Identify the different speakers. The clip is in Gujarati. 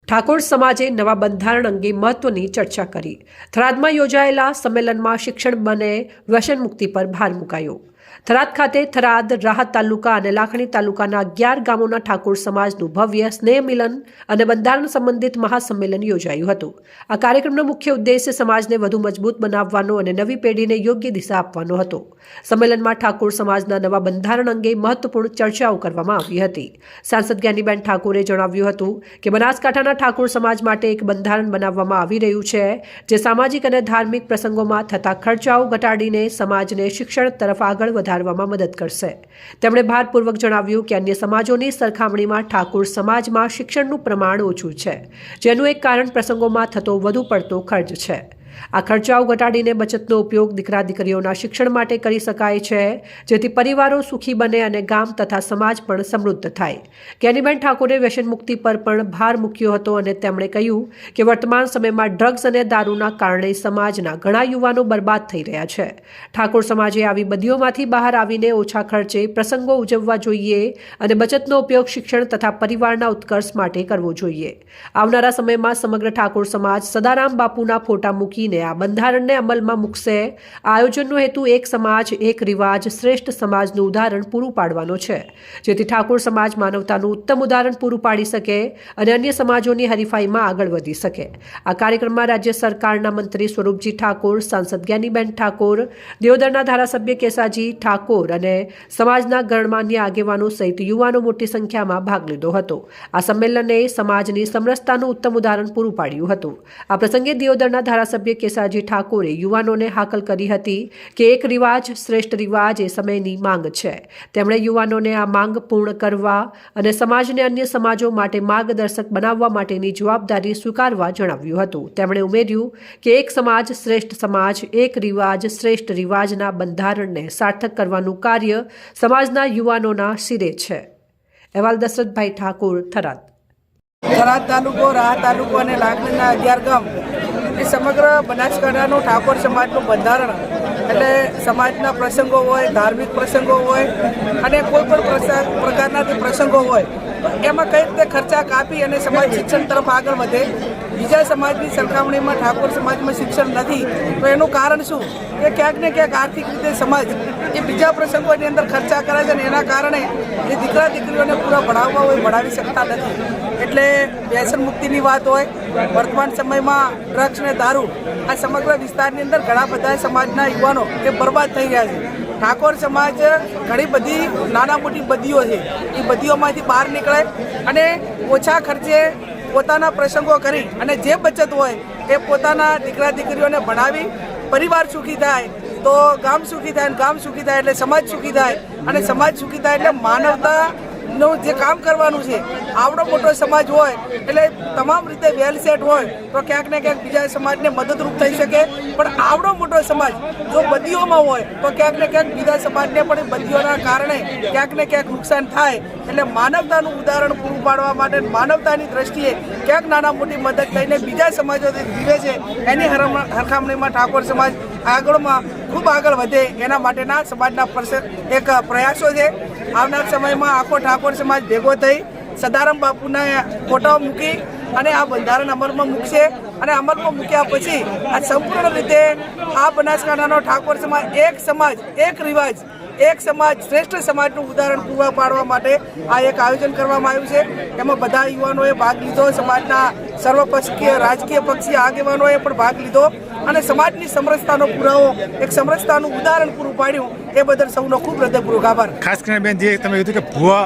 Speaker 1: ઠાકોર સમાજે નવા બંધારણ અંગે મહત્વની ચર્ચા કરી। થરાદમાં યોજાયેલા સંમેલનમાં શિક્ષણ બને વ્યસન મુક્તિ પર ભાર મુકાયો। થરાદ ખાતે થરાદ, રાહત તાલુકા અને લાખણી તાલુકાના 11 ગામોના ઠાકોર સમાજનું ભવ્ય સ્નેહ મિલન અને બંધારણ સંબંધિત મહાસંમેલન યોજાયું હતું। આ કાર્યક્રમનો મુખ્ય ઉદ્દેશ્ય સમાજને વધુ મજબૂત બનાવવાનો અને નવી પેઢીને યોગ્ય દિશા આપવાનો હતો। સંમેલનમાં ઠાકોર સમાજના નવા બંધારણ અંગે મહત્વપૂર્ણ ચર્ચાઓ કરવામાં આવી હતી। સાંસદ જ્ઞાનીબેન ઠાકોરે જણાવ્યું હતું કે બનાસકાંઠાના ઠાકોર સમાજ માટે એક બંધારણ બનાવવામાં આવી રહ્યું છે, જે સામાજિક અને ધાર્મિક પ્રસંગોમાં થતા ખર્ચાઓ ઘટાડીને સમાજને શિક્ષણ તરફ આગળ વધારવામાં મદદ કરશે। તેમણે ભારપૂર્વક જણાવ્યું કે અન્ય સમાજોની સરખામણીમાં ઠાકોર સમાજમાં શિક્ષણનું પ્રમાણ ઓછું છે, જેનું એક કારણ પ્રસંગોમાં થતો વધુ પડતો ખર્ચ છે। આ ખર્ચાઓ ઘટાડીને બચતનો ઉપયોગ દીકરા દીકરીઓના શિક્ષણ માટે કરી શકાય છે, જેથી પરિવારો સુખી બને અને ગામ તથા સમાજ પણ સમૃદ્ધ થાય। જ્ઞાનીબેન ઠાકોરે વ્યસન મુક્તિ પર પણ ભાર મૂક્યો હતો અને તેમણે કહ્યું કે વર્તમાન સમયમાં ડ્રગ્સ અને દારૂના કારણે સમાજના ઘણા યુવાનો બરબાદ થઈ રહ્યા છે। ઠાકોર સમાજે આવી બદીઓમાંથી બહાર આવીને ઓછા ખર્ચે પ્રસંગો ઉજવવા જોઈએ અને બચતનો ઉપયોગ શિક્ષણ તથા પરિવારના ઉત્કર્ષ માટે કરવો જોઈએ। આવનારા સમયમાં સમગ્ર ઠાકોર સમાજ સદારામ બાપુના ફોટા મૂકી આ બંધારણને અમલમાં મૂકશે। આ આયોજનનો હેતુ એક સમાજ એક રિવાજ શ્રેષ્ઠ સમાજનું ઉદાહરણ પૂરું પાડવાનો છે, જેથી ઠાકોર સમાજ માનવતાનું ઉત્તમ ઉદાહરણ પૂરું પાડી શકે અને અન્ય સમાજોની હરીફાઈમાં આગળ વધી શકે। આ કાર્યક્રમમાં રાજ્ય સરકારના મંત્રી સ્વરૂપજી ઠાકોર, સાંસદ જ્ઞાનીબેન ઠાકોર, દિયોદરના ધારાસભ્ય કેસાજી ઠાકોર અને સમાજના ગણમાન્ય આગેવાનો સહિત યુવાનો મોટી સંખ્યામાં ભાગ લીધો હતો। આ સંમેલને સમાજની સમરસતાનું ઉત્તમ ઉદાહરણ પૂરું પાડ્યું હતું। આ પ્રસંગે દિયોદરના ધારાસભ્ય કેસાજી ઠાકોરે યુવાનોને હાકલ કરી હતી કે એક રિવાજ શ્રેષ્ઠ રિવાજ એ સમયની માંગ છે। તેમણે યુવાનોને આ માંગ પૂર્ણ કરવા અને સમાજને અન્ય સમાજો માટે માર્ગદર્શક બનાવવા માટેની જવાબદારી સ્વીકારવા જણાવ્યું હતું। તેમણે ઉમેર્યું કે એક સમાજ શ્રેષ્ઠ સમાજ, એક રિવાજ શ્રેષ્ઠ રિવાજના બંધારણને સાર્થક કરવાનું કાર્ય સમાજના યુવાનોના શિરે છે। અહેવાલ દશરથભાઈ ઠાકોર, થરાદ।
Speaker 2: થરાદ તાલુકો, રાહત તાલુકો અને લાખણીના 11 ગામ એ સમગ્ર બનાસકાંઠાનું ઠાકોર સમાજનું બંધારણ એટલે સમાજના પ્રસંગો હોય, ધાર્મિક પ્રસંગો હોય અને કોઈ પણ પ્રકારના જે પ્રસંગો હોય તો એમાં કઈ રીતે ખર્ચા કાપી અને સમાજ શિક્ષણ તરફ આગળ વધે। બીજા સમાજની સરખામણીમાં ઠાકોર સમાજમાં શિક્ષણ નથી તો એનું કારણ શું કે ક્યાંક ને ક્યાંક આર્થિક રીતે સમાજ એ બીજા પ્રસંગોની અંદર ખર્ચા કરે છે અને એના કારણે જે દીકરા દીકરીઓને પૂરા ભણાવવા હોય ભણાવી શકતા નથી। એટલે વ્યસન મુક્તિની વાત હોય, વર્તમાન સમયમાં ડ્રગ્સ અને દારૂ આ સમગ્ર વિસ્તારની અંદર ઘણા બધા સમાજના યુવાનો એ બરબાદ થઈ રહ્યા છે। ઠાકોર સમાજ ઘણી બધી નાના મોટી બદીઓ છે, એ બદીઓમાંથી બહાર નીકળે અને ઓછા ખર્ચે પોતાના પ્રસંગો કરી અને જે બચત હોય એ પોતાના દીકરા દીકરીઓને ભણાવી પરિવાર સુખી થાય તો ગામ સુખી થાય, ગામ સુખી થાય એટલે સમાજ સુખી થાય અને સમાજ સુખી થાય એટલે માનવતાનું જે કામ કરવાનું છે। આવડો મોટો સમાજ હોય એટલે તમામ રીતે વેલ સેટ હોય તો ક્યાંક ને ક્યાંક બીજા સમાજને મદદરૂપ થઈ શકે, પણ આવડો મોટો સમાજ જો બદીઓમાં હોય તો ક્યાંક ને ક્યાંક બીજા સમાજને પણ બદીઓના કારણે ક્યાંક ને ક્યાંક નુકસાન થાય। એટલે માનવતાનું ઉદાહરણ પૂરું પાડવા માટે માનવતાની દ્રષ્ટિએ ક્યાંક નાના મોટી મદદ થઈને બીજા સમાજો જીવે છે એની સરખામણીમાં ઠાકોર સમાજ આગળમાં ખૂબ આગળ વધે એના માટેના સમાજના એક પ્રયાસો છે। આવનાર સમયમાં આખો ઠાકોર સમાજ ભેગો થઈ સદારામ બાપુના ફોટાઓ મૂકી અને આ બંધારણ અમલમાં મૂકશે અને અમલમાં મૂક્યા પછી આ સંપૂર્ણ રીતે આ બનાસકાંઠાનો ઠાકોર સમાજ એક રિવાજ એક સમાજ શ્રેષ્ઠ સમાજનું ઉદાહરણ પૂરા પાડવા માટે આ એક આયોજન કરવામાં આવ્યું છે। એમાં બધા યુવાનોએ ભાગ લીધો, સમાજના સર્વપક્ષીય રાજકીય પક્ષીય આગેવાનોએ પણ ભાગ લીધો અને સમાજની સમરસતાનો પુરાવો, એક સમરસતાનું ઉદાહરણ પૂરું પાડ્યું એ બદલ સૌનો ખૂબ હૃદયપૂર્વક આભાર।
Speaker 3: ખાસ કરીને બેન જે તમે કીધું કે ભુવા